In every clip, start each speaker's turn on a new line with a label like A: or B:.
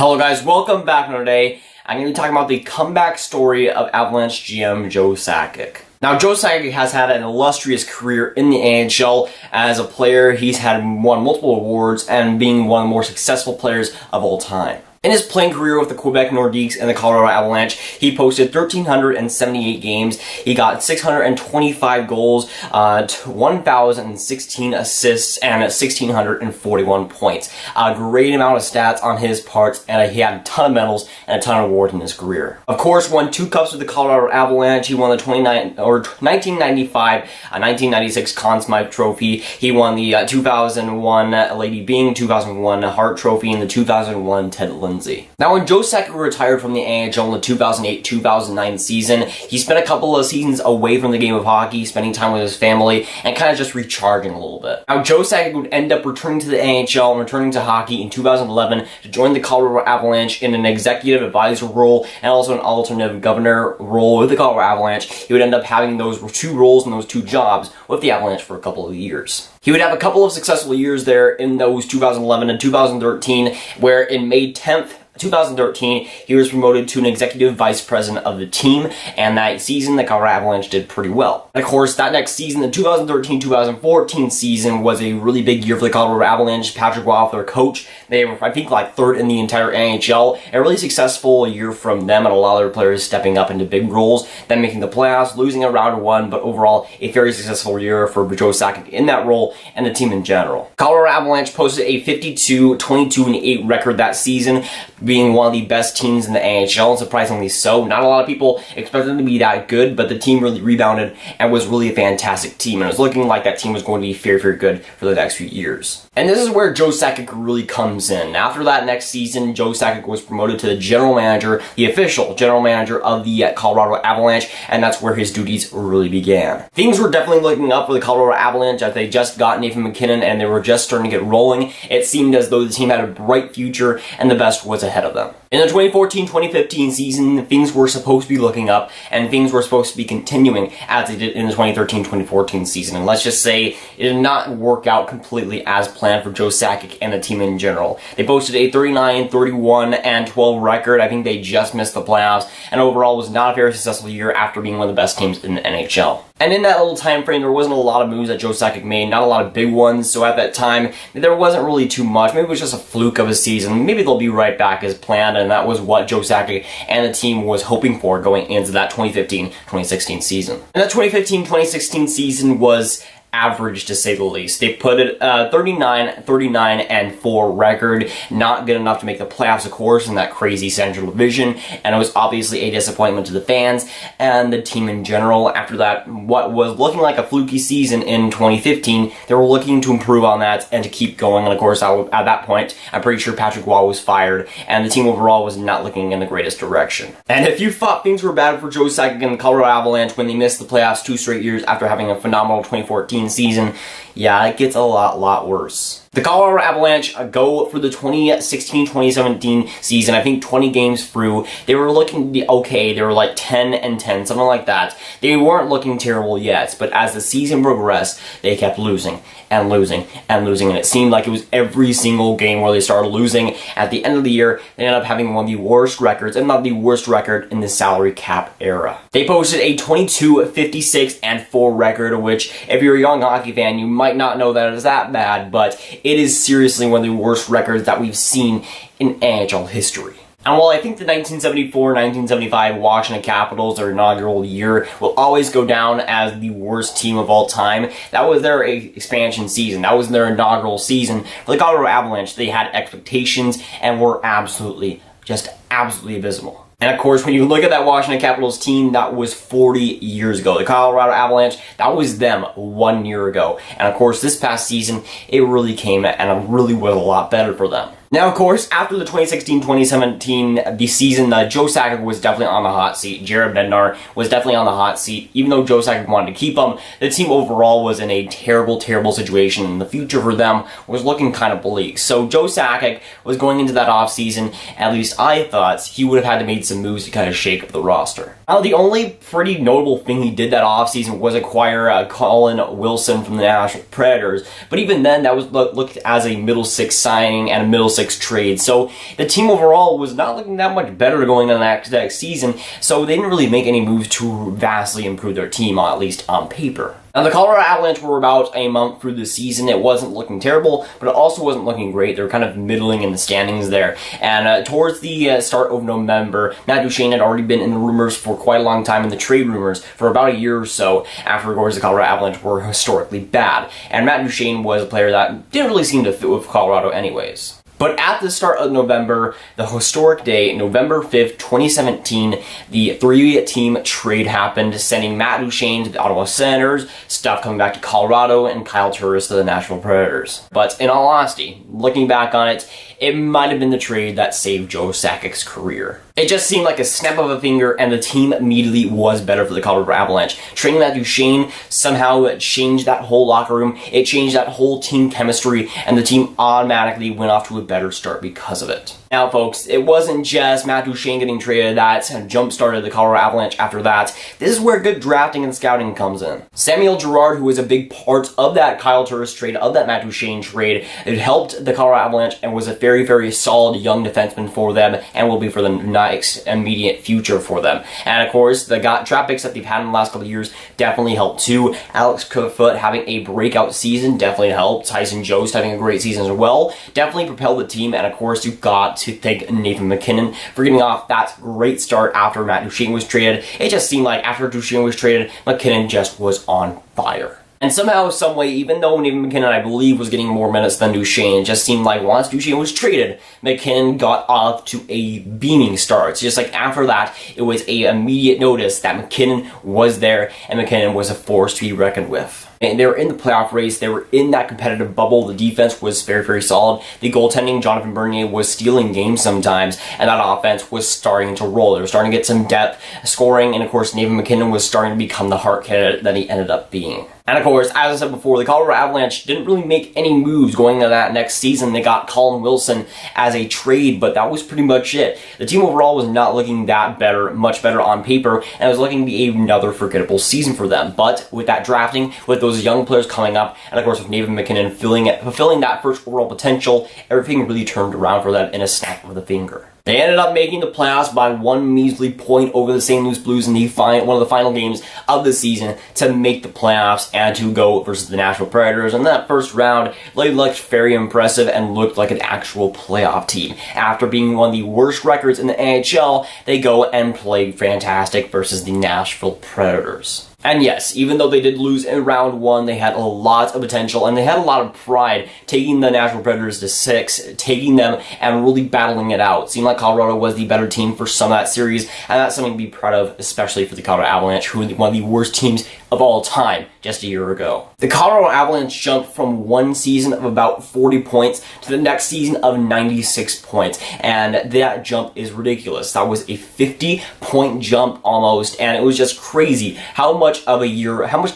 A: Hello guys, welcome back another day. I'm going to be talking about the comeback story of Avalanche GM Joe Sakic. Now, Joe Sakic has had an illustrious career in the NHL. As a player, he's won multiple awards and being one of the more successful players of all time. In his playing career with the Quebec Nordiques and the Colorado Avalanche, he posted 1,378 games. He got 625 goals, 1,016 assists, and 1,641 points. A great amount of stats on his part, and he had a ton of medals and a ton of awards in his career. Of course, won 2 cups with the Colorado Avalanche. He won the 1995-1996 Conn Smythe Trophy. He won the 2001 Lady Byng, 2001 Hart Trophy, and the 2001 Ted Lindsay. Now, when Joe Sakic retired from the NHL in the 2008-2009 season, he spent a couple of seasons away from the game of hockey, spending time with his family, and kind of just recharging a little bit. Now, Joe Sakic would end up returning to the NHL and returning to hockey in 2011 to join the Colorado Avalanche in an executive advisor role and also an alternative governor role with the Colorado Avalanche. He would end up having those 2 roles and those 2 jobs with the Avalanche for a couple of years. He would have a couple of successful years there in those 2011 and 2013, where in May 10th, 2013, he was promoted to an executive vice president of the team, and that season, the Colorado Avalanche did pretty well. And of course, that next season, the 2013-2014 season, was a really big year for the Colorado Avalanche. Patrick Roy, their coach, they were, I think, 3rd in the entire NHL. A really successful year from them, and a lot of their players stepping up into big roles, then making the playoffs, losing a round 1, but overall, a very successful year for Joe Sakic in that role and the team in general. Colorado Avalanche posted a 52-22-8 record that season, being one of the best teams in the NHL, and surprisingly so. Not a lot of people expected them to be that good, but the team really rebounded and was really a fantastic team, and it was looking like that team was going to be very, very good for the next few years. And this is where Joe Sakic really comes in. After that next season, Joe Sakic was promoted to the general manager, the official general manager of the Colorado Avalanche, and that's where his duties really began. Things were definitely looking up for the Colorado Avalanche as they just got Nathan MacKinnon and they were just starting to get rolling. It seemed as though the team had a bright future and the best was ahead of them. In the 2014-2015 season, things were supposed to be looking up and things were supposed to be continuing as they did in the 2013-2014 season. And let's just say it did not work out completely as planned for Joe Sakic and the team in general. They posted a 39-31-12 record. I think they just missed the playoffs, and overall was not a very successful year after being one of the best teams in the NHL. And in that little time frame, there wasn't a lot of moves that Joe Sakic made, not a lot of big ones, so at that time, there wasn't really too much. Maybe it was just a fluke of a season. Maybe they'll be right back as planned, and that was what Joe Sakic and the team was hoping for going into that 2015-2016 season. And that 2015-2016 season was average, to say the least. They put it 39-39-4 record, not good enough to make the playoffs, of course, in that crazy Central Division, and it was obviously a disappointment to the fans and the team in general. After that, what was looking like a fluky season in 2015, they were looking to improve on that and to keep going, and of course, at that point, I'm pretty sure Patrick Roy was fired, and the team overall was not looking in the greatest direction. And if you thought things were bad for Joe Sakic and the Colorado Avalanche when they missed the playoffs 2 straight years after having a phenomenal 2014 season, yeah, it gets a lot worse. The Colorado Avalanche go for the 2016-2017 season, I think 20 games through. They were looking okay. They were like 10-10, something like that. They weren't looking terrible yet, but as the season progressed, they kept losing and losing and losing, and it seemed like it was every single game where they started losing. At the end of the year, they ended up having one of the worst records, if not the worst record, in the salary cap era. They posted a 22-56-4 record, which, if you're a young hockey fan, you might not know that it's that bad, but it is seriously one of the worst records that we've seen in NHL history. And while I think the 1974-1975 Washington Capitals, their inaugural year, will always go down as the worst team of all time, that was their expansion season. That was their inaugural season. For the Colorado Avalanche, they had expectations and were absolutely abysmal. And of course, when you look at that Washington Capitals team, that was 40 years ago. The Colorado Avalanche, that was them 1 year ago. And of course, this past season, it really came and it really was a lot better for them. Now, of course, after the 2016-2017 the season, Joe Sakic was definitely on the hot seat. Jared Bednar was definitely on the hot seat. Even though Joe Sakic wanted to keep him, the team overall was in a terrible situation, and the future for them was looking kind of bleak. So Joe Sakic was going into that offseason, at least I thought, he would have had to make some moves to kind of shake up the roster. Now, the only pretty notable thing he did that offseason was acquire Colin Wilson from the Nashville Predators, but even then, that was looked as a middle six signing and a middle six 6 trade. So the team overall was not looking that much better going into next season, so they didn't really make any moves to vastly improve their team, at least on paper. Now, the Colorado Avalanche were about a month through the season. It wasn't looking terrible, but it also wasn't looking great. They were kind of middling in the standings there. And towards the start of November, Matt Duchene had already been in the rumors for quite a long time, in the trade rumors, for about a year or so, after, of course, the Colorado Avalanche were historically bad. And Matt Duchene was a player that didn't really seem to fit with Colorado anyways. But at the start of November, the historic day, November 5th, 2017, the 3-team trade happened, sending Matt Duchene to the Ottawa Senators, Stuff coming back to Colorado, and Kyle Turris to the Nashville Predators. But in all honesty, looking back on it, it might have been the trade that saved Joe Sakic's career. It just seemed like a snap of a finger, and the team immediately was better for the Colorado Avalanche. Trading Matt Duchene somehow changed that whole locker room, it changed that whole team chemistry, and the team automatically went off to a better start because of it. Now, folks, it wasn't just Matt Duchene getting traded that jump-started the Colorado Avalanche after that. This is where good drafting and scouting comes in. Samuel Girard, who was a big part of that Kyle Turris trade, of that Matt Duchene trade, it helped the Colorado Avalanche and was a very, very solid young defenseman for them, and will be for the next immediate future for them. And of course, the draft picks that they've had in the last couple of years definitely helped too. Alex Kerfoot having a breakout season definitely helped. Tyson Jost having a great season as well definitely propelled the team. And of course, you've got to thank Nathan MacKinnon for getting off that great start after Matt Duchene was traded. It just seemed like after Duchene was traded, MacKinnon just was on fire. And somehow, someway, even though Nathan MacKinnon, I believe, was getting more minutes than Duchene, it just seemed like once Duchene was traded, MacKinnon got off to a beaming start. So just like after that, it was a immediate notice that MacKinnon was there, and MacKinnon was a force to be reckoned with. And they were in the playoff race, they were in that competitive bubble, the defense was very, very solid, the goaltending, Jonathan Bernier, was stealing games sometimes, and that offense was starting to roll. They were starting to get some depth, scoring, and of course Nathan MacKinnon was starting to become the Hart candidate that he ended up being. And of course, as I said before, the Colorado Avalanche didn't really make any moves going into that next season. They got Colin Wilson as a trade, but that was pretty much it. The team overall was not looking that better, much better on paper, and it was looking to be another forgettable season for them. But with that drafting, with those young players coming up, and of course with Nathan MacKinnon fulfilling that first overall potential, everything really turned around for them in a snap of the finger. They ended up making the playoffs by one measly point over the St. Louis Blues in one of the final games of the season to make the playoffs and to go versus the Nashville Predators. In that first round, they looked very impressive and looked like an actual playoff team. After being one of the worst records in the NHL, they go and play fantastic versus the Nashville Predators. And yes, even though they did lose in round 1, they had a lot of potential and they had a lot of pride taking the Nashville Predators to 6, taking them and really battling it out. It seemed like Colorado was the better team for some of that series, and that's something to be proud of, especially for the Colorado Avalanche, who were one of the worst teams of all time just a year ago. The Colorado Avalanche jumped from one season of about 40 points to the next season of 96 points, and that jump is ridiculous. That was a 50-point jump almost, and it was just crazy how much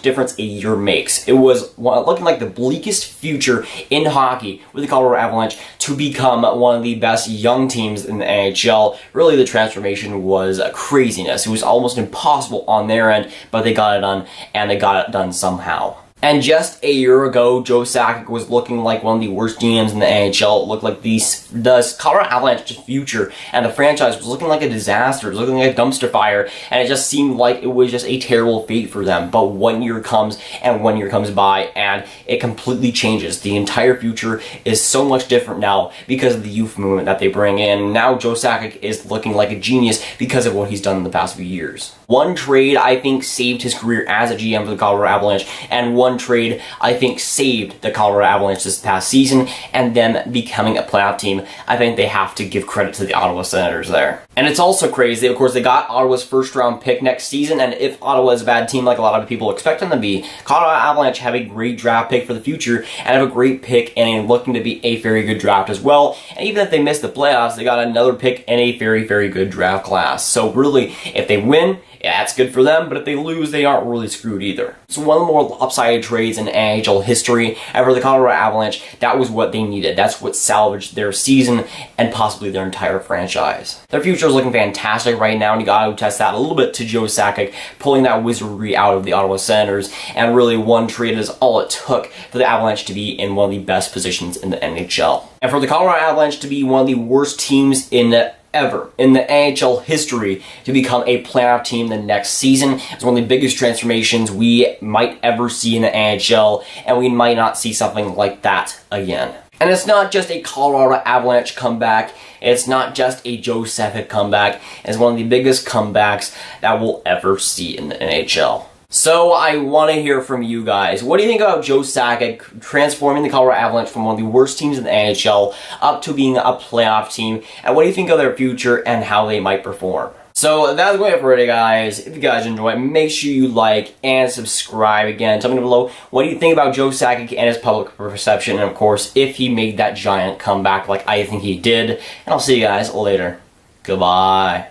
A: difference a year makes. It was looking like the bleakest future in hockey with the Colorado Avalanche to become one of the best young teams in the NHL. Really, the transformation was craziness. It was almost impossible on their end, but they got it done, and they got it done somehow. And just a year ago, Joe Sakic was looking like one of the worst GMs in the NHL. It looked like the Colorado Avalanche's future and the franchise was looking like a disaster. It was looking like a dumpster fire, and it just seemed like it was just a terrible fate for them. But 1 year comes, and 1 year comes by, and it completely changes. The entire future is so much different now because of the youth movement that they bring in. Now Joe Sakic is looking like a genius because of what he's done in the past few years. One trade, I think, saved his career as a GM for the Colorado Avalanche, and one trade, I think, saved the Colorado Avalanche this past season, and them becoming a playoff team. I think they have to give credit to the Ottawa Senators there. And it's also crazy, of course, they got Ottawa's first-round pick next season, and if Ottawa is a bad team like a lot of people expect them to be, Colorado Avalanche have a great draft pick for the future, and have a great pick and looking to be a very good draft as well. And even if they miss the playoffs, they got another pick and a very, very good draft class. So really, if they win, Yeah, that's good for them, but if they lose, they aren't really screwed either. So one of the more lopsided trades in NHL history, and for the Colorado Avalanche, that was what they needed. That's what salvaged their season and possibly their entire franchise. Their future is looking fantastic right now, and you gotta test that a little bit to Joe Sakic, pulling that wizardry out of the Ottawa Senators, and really one trade is all it took for the Avalanche to be in one of the best positions in the NHL. And for the Colorado Avalanche to be one of the worst teams ever in the NHL history to become a playoff team the next season. It's one of the biggest transformations we might ever see in the NHL, and we might not see something like that again. And it's not just a Colorado Avalanche comeback, it's not just a Joe Sakic comeback, it's one of the biggest comebacks that we'll ever see in the NHL. So I want to hear from you guys. What do you think about Joe Sakic transforming the Colorado Avalanche from one of the worst teams in the NHL up to being a playoff team? And what do you think of their future and how they might perform? So that's going for it, guys. If you guys enjoy, make sure you like and subscribe. Again, tell me below, what do you think about Joe Sakic and his public perception? And of course, if he made that giant comeback like I think he did. And I'll see you guys later. Goodbye.